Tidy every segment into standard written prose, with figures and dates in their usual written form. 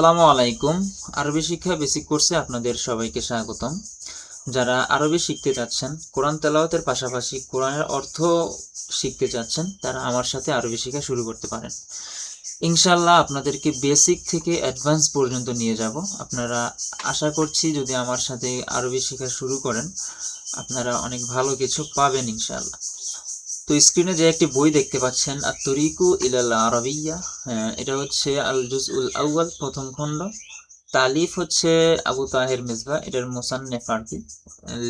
আসসালামু আলাইকুম। আরবি শিক্ষা বেসিক কোর্সে আপনাদের সবাইকে স্বাগতম। যারা আরবি শিখতে চাচ্ছেন, কোরআন তেলাওয়াতের পাশাপাশি কোরআনের অর্থ শিখতে চাচ্ছেন, তারা আমার সাথে আরবি শেখা শুরু করতে পারেন। ইনশাল্লাহ আপনাদেরকে বেসিক থেকে অ্যাডভান্স পর্যন্ত নিয়ে যাব। আপনারা আশা করছি যদি আমার সাথে আরবি শেখা শুরু করেন, আপনারা অনেক ভালো কিছু পাবেন ইনশাল্লাহ। তো স্ক্রিনে যে একটি বই দেখতে পাচ্ছেন, আত-তরিকু ইলাল আরাবিয়্যা, এটা হচ্ছে আল জুজউল আউয়াল, প্রথম খণ্ড। তালিফ হচ্ছে আবু তাহের মিসবাহ, এটার মুসান্নেফ আর কি,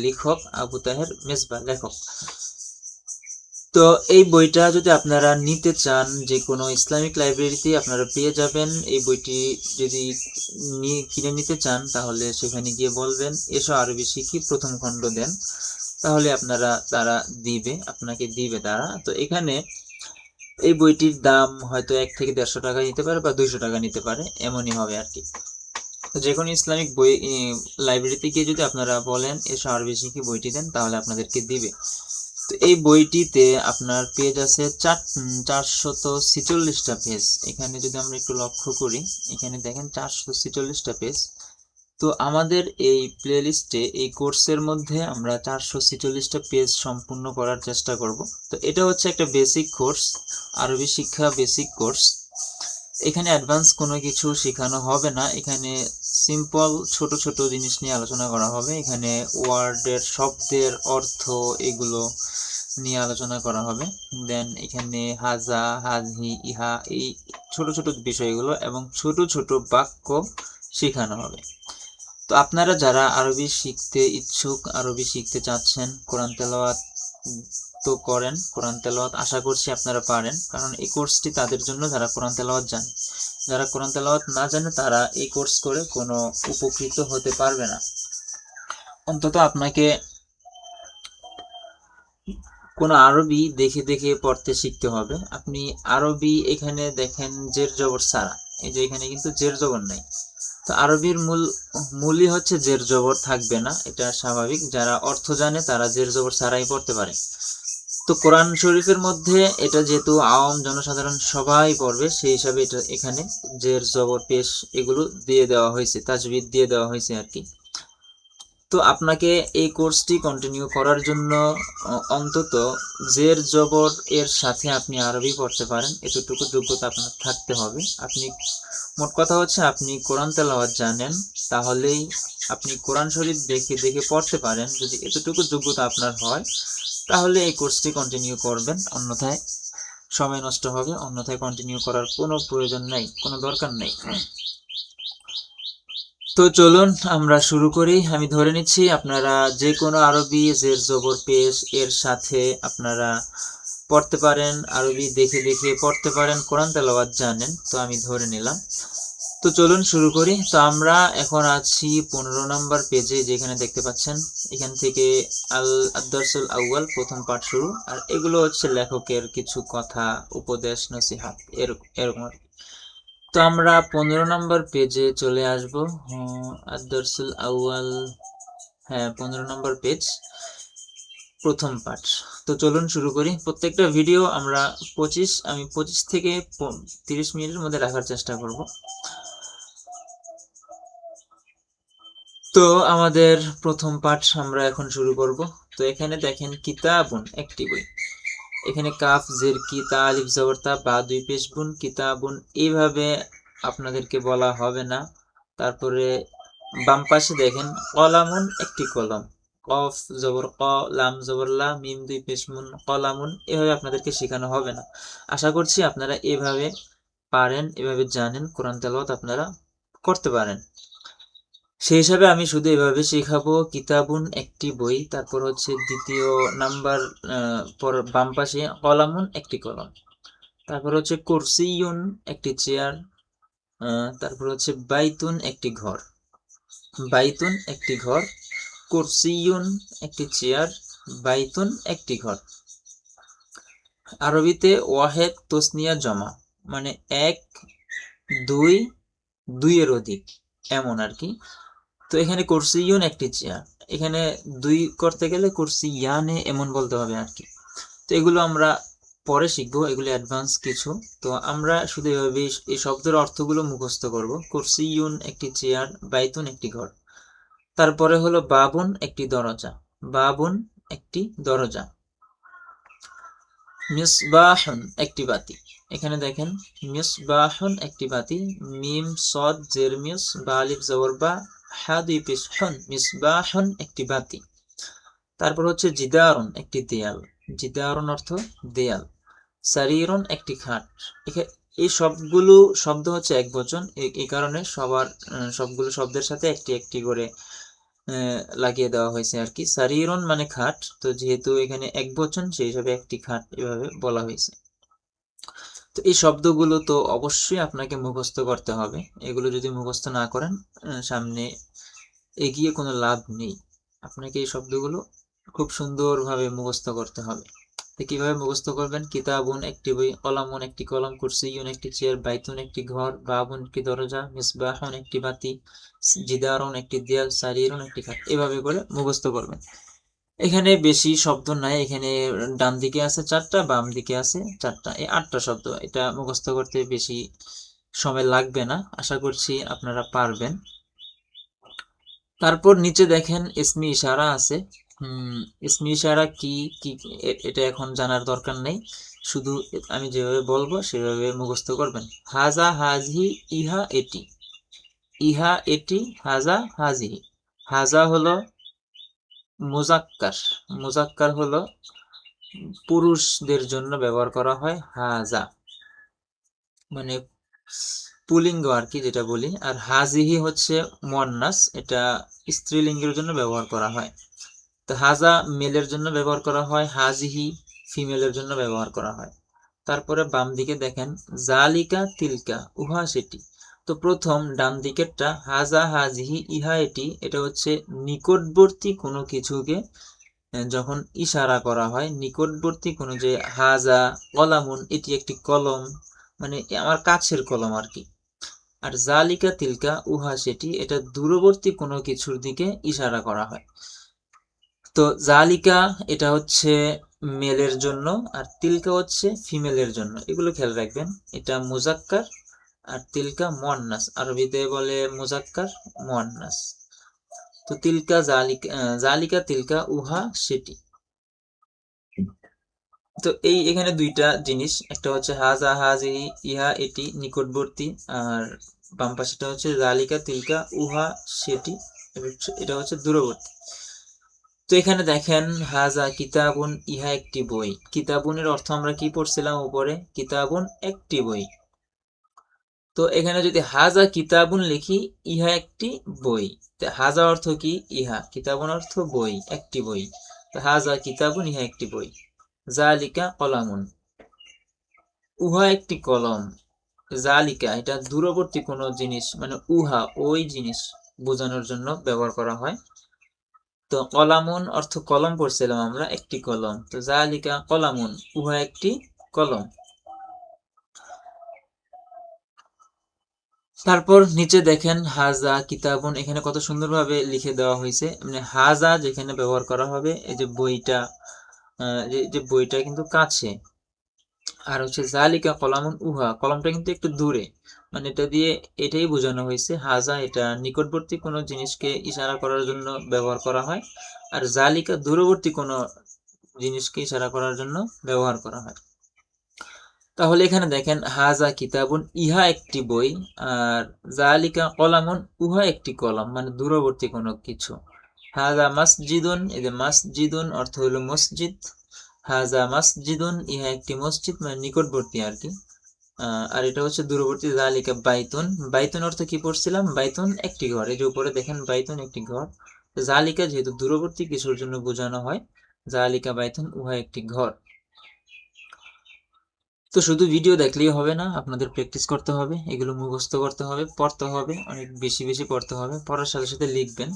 লেখক আবু তাহের মিসবাহ লেখক। তো এই বইটা যদি আপনারা নিতে চান, যে কোনো ইসলামিক লাইব্রেরিতে আপনারা পেয়ে যাবেন। এই বইটি যদি কিনে নিতে চান, তাহলে সেখানে গিয়ে বলবেন এসো আরবি শিখি, প্রথম খণ্ড দেন, তাহলে আপনাকে দিবে তারা। তো এখানে এই বইটির দাম হয়তো 1 থেকে 150 টাকা নিতে পারে বা 200 টাকা নিতে পারে, এমনই হবে আর কি। তো যে কোনো ইসলামিক বই লাইব্রেরিতে গিয়ে যদি আপনারা বলেন এসো আরবি শিখি, বইটি দেন, তাহলে আপনাদেরকে দিবে। তো এই বইটিতে আপনার পেজ আছে 446টা পেজ। এখানে যদি আমরা একটু লক্ষ্য করি, এখানে দেখেন 446টা পেজ। তো আমাদের এই প্লেলিস্টে এই কোর্সের মধ্যে আমরা 446টা পেজ সম্পূর্ণ করার চেষ্টা করব। তো এটা হচ্ছে একটা বেসিক কোর্স, আরবি শিক্ষা বেসিক কোর্স। এখানে অ্যাডভান্স কোনো কিছু শেখানো হবে না, এখানে সিম্পল ছোট ছোট জিনিস নিয়ে আলোচনা করা হবে। এখানে ওয়ার্ডের শব্দের অর্থ এগুলো নিয়ে আলোচনা করা হবে। দেন এখানে হাজা, হাজহি, ইহা, এই ছোট ছোট বিষয়গুলো এবং ছোট ছোট বাক্য শেখানো হবে। তো আপনারা যারা আরবি শিখতে ইচ্ছুক, আরবি শিখতে চাচ্ছেন, কোরআন তেলাওয়াত তো করেন, কোরআন তেলাওয়াত আশা করছি আপনারা পারেন, কারণ এই কোর্সটি তাদের জন্য যারা কোরআন তেলাওয়াত জানে। যারা কোরআন তেলাওয়াত না জানে তারা এই কোর্স করে কোনো উপকৃত হতে পারবে না। অন্তত আপনাকে কোনো আরবি দেখে দেখে পড়তে শিখতে হবে। আপনি আরবি এখানে দেখেন জের জবর সারা, এই যে এখানে কিন্তু জের জবর নাই। তো আরবির মূলই হচ্ছে জের জবর থাকবে না, এটা স্বাভাবিক। যারা অর্থ জানে তারা জের জবর ছাড়াই পড়তে পারে। তো কোরআন শরীফের মধ্যে এটা যেহেতু আওয়াম জনসাধারণ সবাই পড়বে, সেই হিসাবে এটা এখানে জের জবর পেশ এগুলো দিয়ে দেওয়া হয়েছে, তাজবিদ দিয়ে দেওয়া হয়েছে আর কি। তো আপনাকে এই কোর্সটি কন্টিনিউ করার জন্য অন্তত জের জবর এর সাথে আপনি আরবি পড়তে পারেন, এতটুকু যোগ্যতা আপনার থাকতে হবে। আপনি, মোট কথা হচ্ছে আপনি কোরআন তেলাওয়াত জানেন, তাহলেই আপনি কোরআন শরীফ দেখে দেখে পড়তে পারেন। যদি এতটুকু যোগ্যতা আপনার হয়, তাহলে এই কোর্সটি কন্টিনিউ করবেন, অন্যথায় সময় নষ্ট হবে, অন্যথায় কন্টিনিউ করার কোনো প্রয়োজন নেই, কোনো দরকার নেই। তো চলুন আমরা শুরু করি। আমি ধরে নিচ্ছি আপনারা যে কোনো আরবি জের জবর পেশ এর সাথে আপনারা পড়তে পারেন, আরবি দেখে দেখে পড়তে পারেন, কোরআন তেলাওয়াত জানেন, তো আমি ধরে নিলাম। তো চলুন শুরু করি। তো আমরা এখন আছি 15 নম্বর পেজে, যেখানে দেখতে পাচ্ছেন এখান থেকে আদ-দারসুল আউয়াল, প্রথম পাঠ শুরু। আর এগুলো হচ্ছে লেখকের কিছু কথা, উপদেশ, নসিহত, এরকম। তো আমরা 15 নম্বর পেজে চলে আসব। আদ-দারসুল আউয়াল, হ্যাঁ 15 নম্বর পেজ, প্রথম পাঠ। তো চলুন শুরু করি। প্রত্যেকটা ভিডিও আমি 25 থেকে 30 মিনিটের মধ্যে রাখার চেষ্টা করব। তো আমাদের প্রথম পাঠ আমরা এখন শুরু করব। তো এখানে দেখেন কিতাবুন, একটি বই। এখানে কাফ জের কি, তা আলিফ জবর তা, বা দুই পেশ বুন, কিতাবুন এইভাবে আপনাদেরকে বলা হবে না। তারপরে বাম পাশে দেখেন কলামুন, একটি কলম, কফ জবর ক, লাম জবর লা, মিম দুই পেশ মুন, কলামুন, এভাবে আপনাদেরকে শেখানো হবে না। আশা করছি আপনারা এভাবে পারেন, এভাবে জানেন, কোরআন তেলাওয়াত আপনারা করতে পারেন। সেই হিসাবে আমি শুধু এভাবে শেখাবো। কিতাবুন, একটি বই, তারপর হচ্ছে দ্বিতীয় নাম্বার পর বাম পাশে কলামুন, একটি কলম, তারপর হচ্ছে কুরসিয়ুন, একটি চেয়ার, তারপর হচ্ছে বাইতুন, একটি ঘর, বাইতুন একটি ঘর, কুরসিয়ুন একটি চেয়ার, বাইতুন একটি ঘর। আরবিতে ওয়াহেদ তসনিয়া জমা, মানে এক, দুই, দুইয়ের অধিক, এমন আর কি। তো এখানে কুরসিয়ুন একটি চেয়ার, এখানে দুই করতে গেলে কুরসিয়ানে এমন বলতে হবে আর কি। তো এগুলো আমরা পরে শিখবো, এগুলো অ্যাডভান্স কিছু। তো আমরা শুধু এভাবে এই শব্দের অর্থগুলো মুখস্থ করব। কুরসিয়ুন একটি চেয়ার, বাইতুন একটি ঘর। তারপরে হলো বাবুন একটি দরজা, বাবুন একটি দরজা। মিসবাহুন একটি বাতি। এখানে দেখেন মিসবাহুন একটি বাতি, মিম সদ জের মিস বা আলিফ জবর বা, হা দুই পেশ হুন, মিসবাহুন একটি বাতি। তারপর হচ্ছে জিদারুন একটি দেয়াল, জিদারুন অর্থ দেয়াল। সারিরুন একটি খাট। এই সবগুলো শব্দ হচ্ছে এক বচন, এই কারণে সবগুলো শব্দের সাথে একটি একটি করে লাগিয়ে দেওয়া হয়েছে আর কি। সারিরুন মানে খাট, তো যেহেতু এখানে এক বচন সেই হিসাবে একটি খাট এভাবে বলা হয়েছে। তো এই শব্দগুলো তো অবশ্যই আপনাকে মুখস্থ করতে হবে। এগুলো যদি মুখস্থ না করেন সামনে এগিয়ে কোনো লাভ নেই। আপনাকে এই শব্দগুলো খুব সুন্দরভাবে মুখস্থ করতে হবে। তো কিভাবে মুখস্থ করবেন? কিতাবুন একটি বই, কলামুন একটি কলম, কুরসিয়ুন একটি চেয়ার, বাইতুন একটি ঘর, বাবুন একটি দরজা, মিসবাহুন একটি বাতি, জিদারুন একটি দেয়াল, সারিরুন একটি খাট, এভাবে করে মুখস্থ করবেন। এখানে বেশি শব্দ নাই, এখানে ডান দিকে আছে 4টা, বাম দিকে আছে 4টা, এই 8টা শব্দ। এটা মুখস্থ করতে বেশি সময় লাগবে না, আশা করছি আপনারা পারবেন। তারপর নিচে দেখেন ইসমি ইশারা আছে। ইসমি ইশারা কি কি এটা এখন জানার দরকার নেই, শুধু আমি যেভাবে বলবো সেভাবে মুখস্থ করবেন। হাজা হাজহি, ইহা এটি, ইহা এটি, হাজা হাজিহি। হাজা হলো মুজাক্কার, মুজাক্কার হলো পুরুষদের জন্য ব্যবহার করা হয় হাজা, মানে পুলিঙ্গ আর কি যেটা বলি। আর হাজিহি হচ্ছে মুয়ান্নাস, এটা স্ত্রীলিঙ্গের জন্য ব্যবহার করা হয়। তো হাজা মেলের জন্য ব্যবহার করা হয়, হাজিহি ফিমেলের জন্য ব্যবহার করা হয়। তারপরে বাম দিকে দেখেন জালিকা তিলকা, উহা সেটি। তো প্রথম ডান দিকেরটা হাজা হাজিহি ইহা এটি, এটা হচ্ছে নিকটবর্তী কোনো কিছুকে যখন ইশারা করা হয়, নিকটবর্তী কোনো, যে হাজা কলামুন এটি একটি কলম, মানে আমার কাছের কলম আর কি। আর জালিকা তিলকা উহা সেটি, এটা দূরবর্তী কোনো কিছুর দিকে ইশারা করা হয়। তো জালিকা এটা হচ্ছে মেলের জন্য, আর তিলকা হচ্ছে ফিমেলের জন্য, এগুলো খেয়াল রাখবেন। এটা মুজাক্কার আর তিলকা মুয়ান্নাস, আরবিতে বলে মুজাক্কার মুয়ান্নাস। তো তিলকা জালিকা, জালিকা তিলকা উহা সেটি। তো এখানে দুইটা জিনিস, একটা হচ্ছে হাজা হাজিহি ইহা এটি নিকটবর্তী, আর বাম পাশেটা হচ্ছে জালিকা তিলকা উহা সেটি, এটা হচ্ছে দূরবর্তী। তো এখানে দেখেন হাজা কিতাবুন, ইহা একটি বই। কিতাবুনের অর্থ আমরা কি পড়ছিলাম উপরে, কিতাবুন একটি বই। তো এখানে যদি হাজা কিতাবুন লিখি, ইহা একটি বই, হাজা অর্থ কি ইহা, কিতাবুন অর্থ বই, একটি বই। তো হাজা কিতাবুন, ইহা একটি বই। জালিকা কলামুন, উহা একটি কলম। জালিকা এটা দূরবর্তী কোনো জিনিস, মানে উহা ওই জিনিস বোঝানোর জন্য ব্যবহার করা হয়। তো কলামুন অর্থ কলম পড়ছিলাম আমরা, একটি কলম। তো জালিকা কলামুন, উহা একটি কলম। তারপর নিচে দেখেন হাজা কিতাবুন, এখানে কত সুন্দরভাবে লিখে দেওয়া হয়েছে, মানে হাজা যেখানে ব্যবহার করা হবে, এই যে বইটা, যে বইটা কিন্তু কাছে। আর হচ্ছে জালিকা কলামুন উহা, কলমটা কিন্তু একটু দূরে, মানে এটা দিয়ে এটাই বোঝানো হয়েছে হাজা এটা নিকটবর্তী কোনো জিনিসকে ইশারা করার জন্য ব্যবহার করা হয়, আর জালিকা দূরবর্তী কোনো জিনিসকে ইশারা করার জন্য ব্যবহার করা হয়। তাহলে এখানে দেখেন হাজা কিতাবুন, ইহা একটি বই, আর জালিকা কলামুন, উহা একটি কলম, মানে দূরবর্তী কোনো কিছু। হাজা মসজিদুন, এই যে মসজিদুন অর্থ হলো মসজিদ, হাজা মসজিদুন, ইহা একটি মসজিদ, মানে নিকটবর্তী আর কি। আর এটা হচ্ছে দূরবর্তী। জালিকা বাইতুন, বাইতুন অর্থ কি পড়ছিলাম, বাইতুন একটি ঘর, এই যে উপরে দেখেন বাইতুন একটি ঘর। জালিকা যেহেতু দূরবর্তী কিছুর জন্য বোঝানো হয়, জালিকা বাইতুন, উহা একটি ঘর। তো শুধু ভিডিও দেখলেই হবে না, আপনাদের প্র্যাকটিস করতে হবে, এগুলো মুখস্থ করতে হবে, পড়তে হবে, অনেক বেশি বেশি পড়তে হবে, পড়ার সাথে সাথে লিখবেন।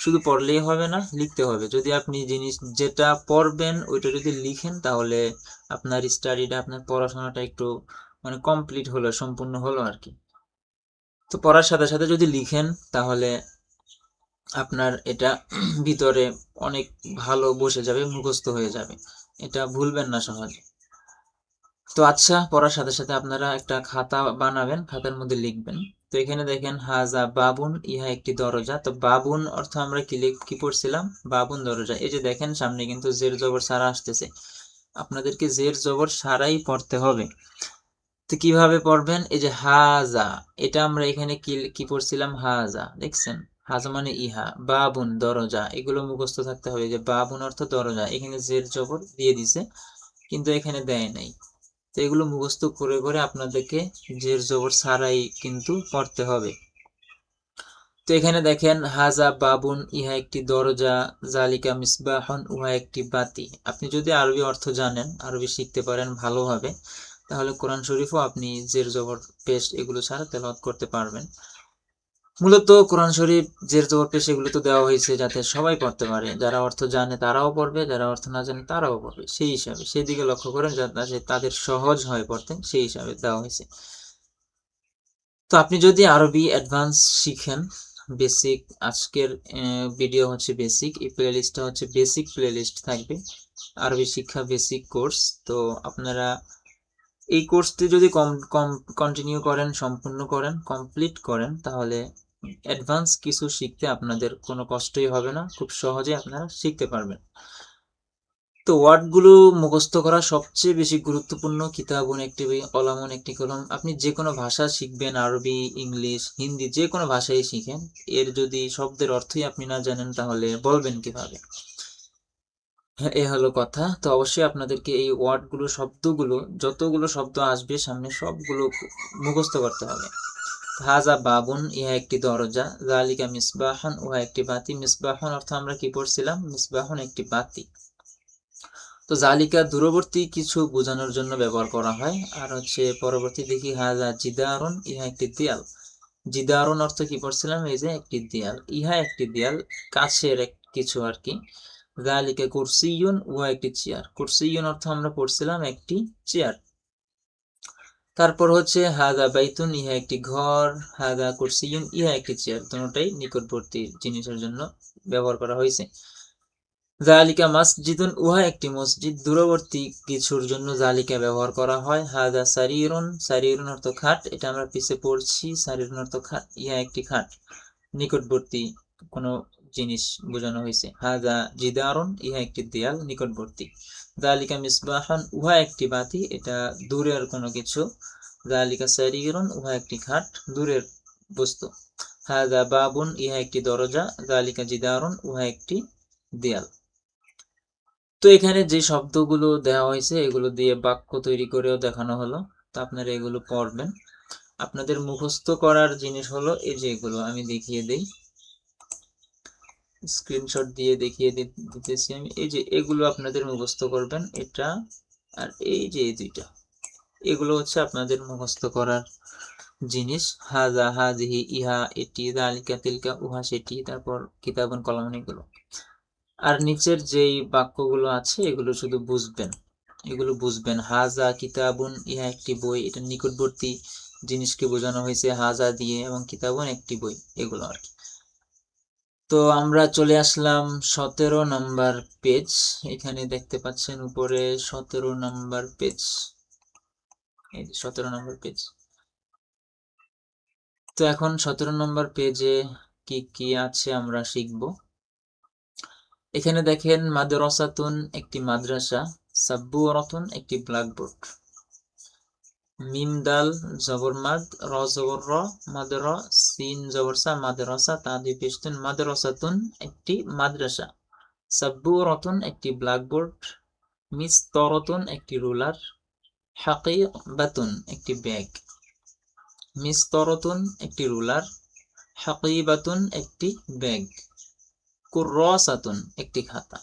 শুধু পড়লেই হবে না, লিখতে হবে। যদি আপনি জিনিস যেটা পড়বেন ওইটা যদি লিখেন, তাহলে আপনার স্টাডিটা, আপনার পড়াশোনাটা একটু মানে কমপ্লিট হলো, সম্পূর্ণ হলো আর কি। তো পড়ার সাথে সাথে যদি লিখেন, তাহলে আপনার এটা ভিতরে অনেক ভালো বসে যাবে, মুখস্থ হয়ে যাবে, এটা ভুলবেন না সহজে। তো আচ্ছা, পড়ার সাথে সাথে আপনারা একটা খাতা বানাবেন, খাতার মধ্যে লিখবেন। তো এখানে দেখেন হাজা বাবুন, ইহা একটি দরজা। তো বাবুন অর্থ আমরা কি পড়ছিলাম? বাবুন দরজা। এই যে দেখেন সামনে কিন্তু জের জবর সারা আসতেছে, আপনাদেরকে জের জবর সারাই পড়তে হবে। তো কিভাবে পড়বেন? এই যে হাজা, এটা আমরা এখানে কি কি পড়ছিলাম? হাজা, দেখছেন? হাজা মানে ইহা, বাবুন দরজা, এগুলো মুখস্থ থাকতে হবে। যে বাবুন অর্থ দরজা, এখানে জের জবর দিয়ে দিছে কিন্তু এখানে দেয় নাই। তো এগুলো মুখস্থ করে করে আপনাদেরকে জের জবর ছাড়াই কিন্তু পড়তে হবে। তো এখানে দেখেন হাজা বাবুন, ইহা একটি দরজা, জালিকা মিসবাহন, উহা একটি বাতি। আপনি যদি আরবি অর্থ জানেন, আরবি শিখতে পারেন ভালোভাবে, তাহলে কোরআন শরীফও আপনি জের জবর পেশ এগুলো ছাড়া তেলাওয়াত করতে পারবেন। মূলত কোরআন শরীফ জের জবর পেশ এগুলো তো দেওয়া হয়েছে যাতে সবাই পড়তে পারে, যারা অর্থ জানে তারাও পড়বে, যারা অর্থ না জানে তারাও পড়বে। সেই হিসাবে সেই দিকে লক্ষ্য করেন যাতে তাদের সহজ হয় পড়তে, সেই হিসাবে দেওয়া হয়েছে। তো আপনি যদি আরবি অ্যাডভান্স শিখেন, বেসিক, আজকের ভিডিও হচ্ছে বেসিক, এই প্লেলিস্টটা হচ্ছে বেসিক প্লেলিস্ট থাকবে, আরবি শিক্ষা বেসিক কোর্স। তো আপনারা এই কোর্সটি যদি কন্টিনিউ করেন, সম্পূর্ণ করেন, কমপ্লিট করেন, তাহলে অ্যাডভান্স কিছু শিখতে আপনাদের কোনো কষ্টই হবে না, খুব সহজে আপনারা শিখতে পারবেন। তো ওয়ার্ডগুলো মুখস্থ করা সবচেয়ে বেশি গুরুত্বপূর্ণ। কিতাবুন একটি বই, কলামুন একটি কলম। আপনি যে কোনো ভাষা শিখবেন, আরবি, ইংলিশ, হিন্দি, যে কোনো ভাষাই শিখেন, এর যদি শব্দের অর্থই আপনি না জানেন তাহলে বলবেন কিভাবে? হ্যাঁ, এ হলো কথা। তো অবশ্যই আপনাদেরকে এই ওয়ার্ডগুলো, শব্দগুলো, যতগুলো শব্দ আসবে সামনে সবগুলো মুখস্থ করতে হবে। হাজা বাবুন, ইহা একটি দরজা, জালিকা মিসবাহন, উহা একটি বাতি। মিসবাহন অর্থ আমরা কি পড়ছিলাম? মিসবাহন একটি বাতি। তো জালিকা দূরবর্তী কিছু বোঝানোর জন্য ব্যবহার করা হয়। আর হচ্ছে পরবর্তী দেখি হাজা জিদারুন, ইহা একটি দেয়াল। জিদারুন অর্থ কি পড়ছিলাম? এই যে একটি দেয়াল, ইহা একটি দেয়াল, কাছের কিছু আর কি। জালিকা কুরসিয়ুন, উহা একটি চেয়ার। কুরসিয়ুন অর্থ আমরা পড়ছিলাম একটি চেয়ার। তারপর হচ্ছে হাদা বাইতুন, ইহা একটি ঘর। হাদা কুরসিয়ুন, ইহা একটি চেয়ার। দুটোটাই নিকটবর্তী জিনিসের জন্য ব্যবহার করা হয়েছে। জালিকা মসজিদুন, উহা একটি মসজিদ। দূরবর্তী কিছুর জন্য জালিকা ব্যবহার করা হয়। হাদা সারিরুন, সারিরুন অর্থ খাট, এটা আমরা পিছে পড়ছি। সারিরুন অর্থ খাট, ইহা একটি খাট, নিকটবর্তী কোনো জিনিস বোঝানো হয়েছে। হাদা জিদারুন, ইহা একটি দেয়াল, নিকটবর্তী। জালিকা মিসবাহান, উহা একটি বাতি, এটা দূরের কোনো কিছু। জালিকা সারিরুন, উহা একটি খাট, দূরের বস্তু। হাদা বাবুন, ইহা একটি দরজা। জালিকা জিদারুন, উহা একটি দেয়াল। তো এখানে যে শব্দগুলো দেওয়া হয়েছে এগুলো দিয়ে বাক্য তৈরি করেও দেখানো হলো। তো আপনারা এগুলো পড়বেন। আপনাদের মুখস্থ করার জিনিস হলো এই যে এগুলো আমি দেখিয়ে দেই, স্ক্রিনশট দিয়ে দেখিয়ে দিতেছি আমি। এই যে এগুলো আপনাদের মুখস্থ করবেন, এটা আর এই যে এই দুইটা, এগুলো হচ্ছে আপনাদের মুখস্থ করার জিনিস। হাজা, হাজিহি, ইহা এটি, যালিকা তিলকা, উহা সেটি, তারপর কিতাবুন কলামুন, এগুলো। আর নিচের যেই বাক্যগুলো আছে এগুলো শুধু বুঝবেন, এগুলো বুঝবেন। হাজা কিতাবুন, ইহা একটি বই, এটা নিকটবর্তী জিনিসকে বোঝানো হয়েছে হাজা দিয়ে, এবং কিতাবুন একটি বই, এগুলো আর কি। তো আমরা চলে আসলাম 17 নাম্বার পেজ। এখানে দেখতে পাচ্ছেন উপরে 17 নাম্বার পেজ, এই 17 নাম্বার পেজ। তো এখন 17 নম্বর পেজে কি কি আছে আমরা শিখব। এখানে দেখেন মাদ্রাসাতুন একটি মাদ্রাসা, সাব্বুরাতুন একটি ব্ল্যাকবোর্ড। মিম দাল জবর মাদ, র জবর র, মাদরা, সিন জবর সা, মাদ্রাসা, তা দুই পেশতুন, মাদ্রাসাতুন একটি মাদ্রাসা, সাব্বুরাতুন একটি ব্ল্যাকবোর্ড, মিসতরাতুন একটি রুলার, হাকিবাতুন একটি ব্যাগ। মিসতরাতুন একটি রুলার, হাকিবাতুন একটি ব্যাগ, কুররাসাতুন একটি খাতা,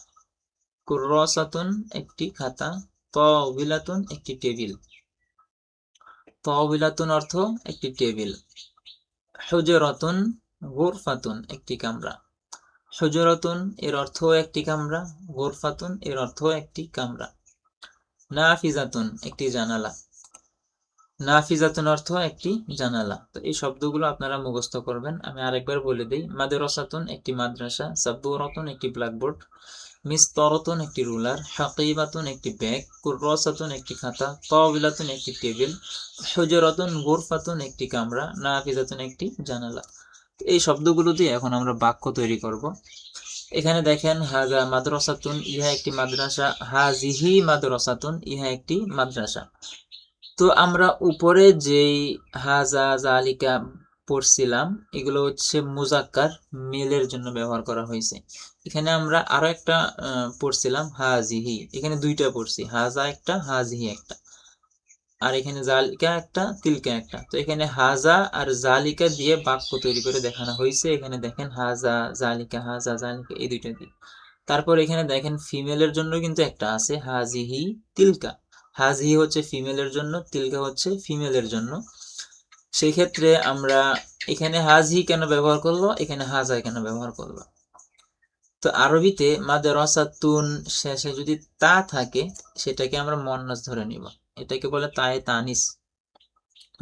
কুররাসাতুন একটি খাতা, তাওবিলাতুন একটি টেবিল, তাওবিলাতুন অর্থ একটি টেবিল, হুজরাতুন গুরফাতুন একটি কামরা। হুজরাতুন এর অর্থ একটি কামরা, গুরফাতুন এর অর্থ একটি কামরা। নাফিজাতুন একটি জানালা, নাফিজাতুন অর্থ একটি জানালা। তো এই শব্দগুলো আপনারা মুখস্থ করবেন। আমি আরেকবার বলে দিই, মাদ্রাসাতুন একটি মাদ্রাসা, সাব্বুরাতুন একটি ব্ল্যাকবোর্ড, মিসতরাতুন একটি রুলার, হাকিবাতুন একটি ব্যাগ, কুররাসাতুন একটি খাতা, তাওবিলাতুন একটি টেবিল, হুজরাতুন গুরফাতুন একটি কামরা, নাফিজাতুন একটি জানালা। এই শব্দগুলো দিয়ে এখন আমরা বাক্য তৈরি করব। এখানে দেখেন হাজা মাদ্রাসাতুন, ইহা একটি মাদ্রাসা, হাজিহি মাদ্রাসাতুন, ইহা একটি মাদ্রাসা। তো আমরা উপরে যেই হাজা জালিকা পড়ছিলাম এগুলো হচ্ছে মুজাক্কার, মেলের জন্য ব্যবহার করা হয়েছে। এখানে আমরা আরো একটা পড়ছিলাম হাজিহি, এখানে দুইটা পড়ছি, হাজা একটা হাজিহি একটা, আর এখানে জালিকা একটা তিলকা একটা। তো এখানে হাজা আর জালিকা দিয়ে বাক্য তৈরি করে দেখানো হয়েছে। এখানে দেখেন হাজা জালিকা এই দুইটা দিয়ে। তারপর এখানে দেখেন ফিমেলের জন্য কিন্তু একটা আছে, হাজিহি তিলকা। হাজিহি হচ্ছে ফিমেলের জন্য, তিলকা হচ্ছে ফিমেলের জন্য। সেই ক্ষেত্রে আমরা এখানে হাজিহি কেন ব্যবহার করলো, এখানে হাজা কেন ব্যবহার করলো? তো আরবিতে মাদ্রাসাতুন শেষে যদি তা থাকে সেটাকে আমরা মুয়ান্নাস ধরে নিব। এটাকে বলে তায়ে তানিস,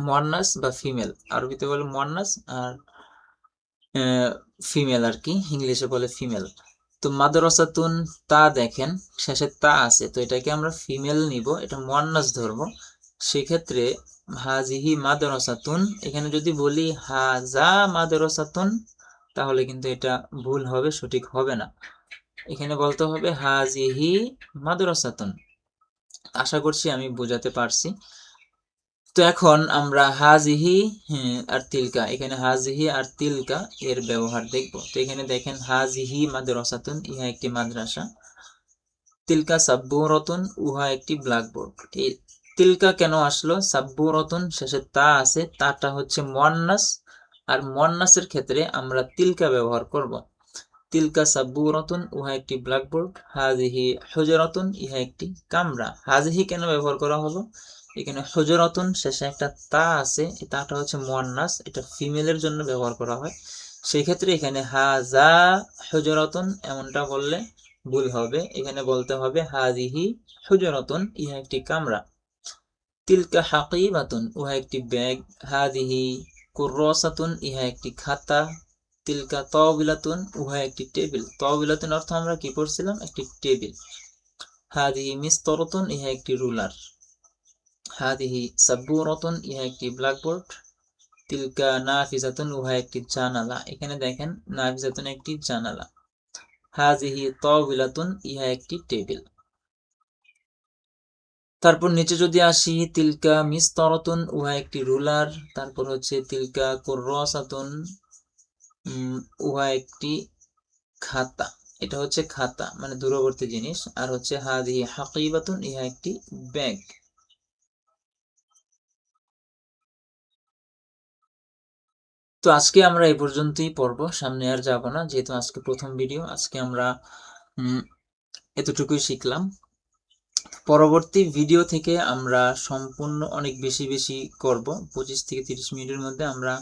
মুয়ান্নাস বা ফিমেল। আরবিতে বলে মুয়ান্নাস আর ফিমেল আর কি, ইংলিশে বলে ফিমেল। তো মাদ্রাসাতুন তা দেখেন শেষে তা আছে, তো এটাকে আমরা ফিমেল নিব, এটা মুয়ান্নাস ধরবো। সেক্ষেত্রে হাজিহি মাদ্রাসাতুন, এখানে যদি বলি হাজা মাদ্রাসাতুন তাহলে কিন্তু এটা ভুল হবে, সঠিক হবে না। এখানে বলতে হবে হাজিহি মাদ্রাসাতুন। আশা করছি আমি বোঝাতে পারছি। তো এখন আমরা হাজিহি আর তিলকা, এখানে হাজিহি আর তিলকা এর ব্যবহার দেখব। তো এখানে দেখেন হাজিহি মাদ্রাসাতুন, ইহা একটি মাদ্রাসা, তিলকা সাব্বুরাতুন, উহা একটি ব্ল্যাকবোর্ড। এই তিলকা কেন আসলো? সাব্বুরাতুন শেষে তা আছে, তাটা হচ্ছে মুয়ান্নাস, আর মুয়ান্নাসের ক্ষেত্রে আমরা তিলকা ব্যবহার করব। তিলকা সাব্বুরাতুন, উহা একটি ব্ল্যাকবোর্ড, হাজিহি হুজরাতুন, ইহা একটি কামরা। হাজিহি কেন ব্যবহার করা হলো? এখানে হুজরাতুন শেষে একটা তা আছে, এই তাটা হচ্ছে মুয়ান্নাস, এটা ফিমেলের জন্য ব্যবহার করা হয়। সেই ক্ষেত্রে এখানে হাজা হুজরাতুন এমনটা বললে ভুল হবে, এখানে বলতে হবে হাজিহি হুজরাতুন, ইহা একটি কামরা। তিলকা হাকিবাতুন, উহা একটি ব্যাগ, হাজিহি কুররাসাতুন, ইহা একটি খাতা, তিলকা তাওবিলাতুন, উহা একটি টেবিল। তাওবিলাতুন অর্থ আমরা কি পড়ছিলাম? একটি টেবিল। হাদিহি মিসতরাতুন, ইহা একটি রুলার, হাদিহি সাব্বুরাতুন, ইহা একটি ব্ল্যাকবোর্ড, তিলকা নাফিজাতুন, উহা একটি জানালা। এখানে দেখেন নাফিজাতুন একটি জানালা, হাদিহি তাওবিলাতুন, ইহা একটি টেবিল। তারপর নিচে যদি আসি, তিলকা মিসতরাতুন, উহা একটি রুলার, তারপর হচ্ছে তিলকা কুররাসাতুন, উহা একটি খাতা। এটা হচ্ছে খাতা মানে দূরবর্তী জিনিস, আর হচ্ছে হাদিহি হাকিবাতুন, ইহা একটি ব্যাগ। তো আজকে আমরা এই পর্যন্তই পড়ব, সামনে আর যাব না, যেহেতু আজকে প্রথম ভিডিও। আজকে আমরা এতটুকুই শিখলাম। পরবর্তী ভিডিও থেকে আমরা সম্পূর্ণ অনেক বেশি বেশি করব, 25 থেকে 30 মিনিটের মধ্যে আমরা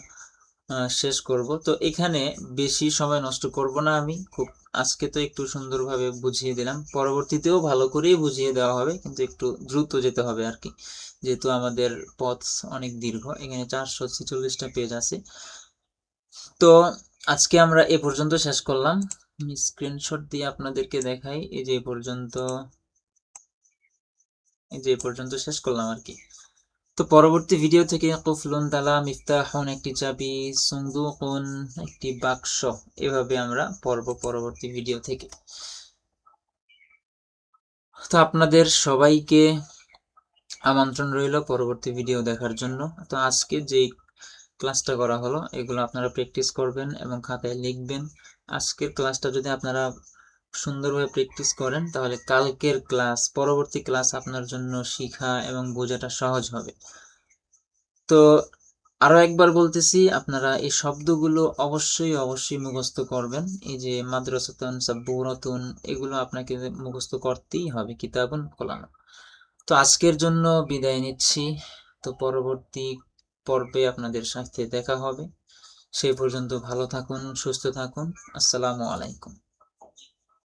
শেষ করব। তো এখানে বেশি সময় নষ্ট করব না আমি, খুব আজকে তো একটু সুন্দরভাবে বুঝিয়ে দিলাম, পরবর্তীতেও ভালো করেই বুঝিয়ে দেওয়া হবে, কিন্তু একটু দ্রুত যেতে হবে আর কি, যেহেতু আমাদের পথ অনেক দীর্ঘ। এখানে 446টা পেজ আছে। তো আজকে আমরা এ পর্যন্ত শেষ করলাম। আমি স্ক্রিনশট দিয়ে আপনাদেরকে দেখাই, এই যে পর্যন্ত শেষ করলাম আর কি। তো পরবর্তী ভিডিও থেকে কুফলুন তালা, মিফতাহুন একটি চাবি, সুন্দুকুন একটি বাক্স, এভাবে আমরা পড়ব পরবর্তী ভিডিও থেকে। তো আপনাদের সবাইকে আমন্ত্রণ রইল পরবর্তী ভিডিও দেখার জন্য। তো আজকে যেই ক্লাসটা করা হলো এগুলো আপনারা প্র্যাকটিস করবেন এবং খাতায় লিখবেন। আজকের ক্লাসটা যদি আপনারা সুন্দরভাবে প্র্যাকটিস করেন তাহলে কালকের ক্লাস, পরবর্তী ক্লাস আপনার জন্য শিখা এবং বোঝাটা সহজ হবে। তো আরো একবার বলতেছি, আপনারা এই শব্দগুলো অবশ্যই অবশ্যই মুখস্থ করবেন। এই যে মাদ্রাসাতুন, সাব্বুরাতুন, এগুলো আপনাকে মুখস্থ করতেই হবে, কিতাবুন কলাম। তো আজকের জন্য বিদায় নিচ্ছি। তো পরবর্তী পর্বে আপনাদের সাথে দেখা হবে। সেই পর্যন্ত ভালো থাকুন, সুস্থ থাকুন। আসসালামু আলাইকুম।